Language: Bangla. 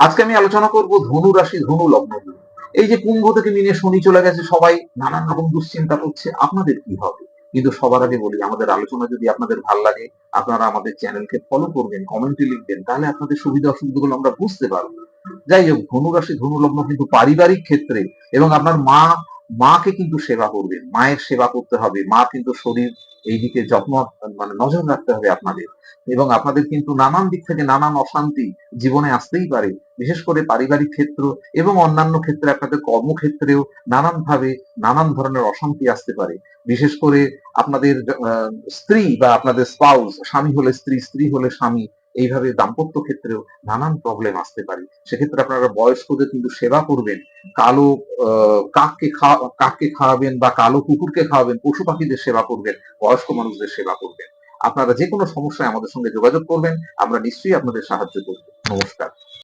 আজকে আমি আলোচনা করব ধনু রাশি ধনু লগ্ন নিয়ে। এই যে কুম্ভ থেকে মিনে শনি চলে গেছে, সবাই নানান রকম দুশ্চিন্তা করছে, আপনাদের কি হবে? কিন্তু সবার আগে বলি, আমাদের আলোচনা যদি আপনাদের ভালো লাগে, আপনারা আমাদের চ্যানেলকে ফলো করবেন, কমেন্টে লিখবেন, তাহলে আপনাদের সুবিধা অসুবিধাগুলো আমরা বুঝতে পারবো। যাই হোক, ধনু রাশি ধনু লগ্ন কিন্তু পারিবারিক ক্ষেত্রে এবং আপনার মাকে কিন্তু সেবা করবেন, মায়ের সেবা করতে হবে, মা কিন্তু শরীর এইদিকে যত্ন, মানে নজর রাখতে হবে আপনাদের। এবং আপনাদের কিন্তু নানান দিক থেকে নানান অশান্তি জীবনে আসতেই পারে, বিশেষ করে পারিবারিক ক্ষেত্র এবং অন্যান্য ক্ষেত্রে আপনাদের কর্মক্ষেত্রেও নানানভাবে নানান ধরনের অশান্তি আসতে পারে। বিশেষ করে আপনাদের স্ত্রী বা আপনাদের স্পাউস, স্বামী হলে স্ত্রী, স্ত্রী হলে স্বামী, এইভাবে দাম্পত্য ক্ষেত্রেও নানান প্রবলেম আসতে পারে। সেক্ষেত্রে আপনারা বয়স্কদের কিন্তু সেবা করবেন, কালো কাককে খাওয়াবেন বা কালো কুকুরকে খাওয়াবেন, পশু পাখিদের সেবা করবেন, বয়স্ক মানুষদের সেবা করবেন। আপনারা যে কোনো সমস্যায় আমাদের সঙ্গে যোগাযোগ করবেন, আমরা নিশ্চয়ই আপনাদের সাহায্য করব। নমস্কার।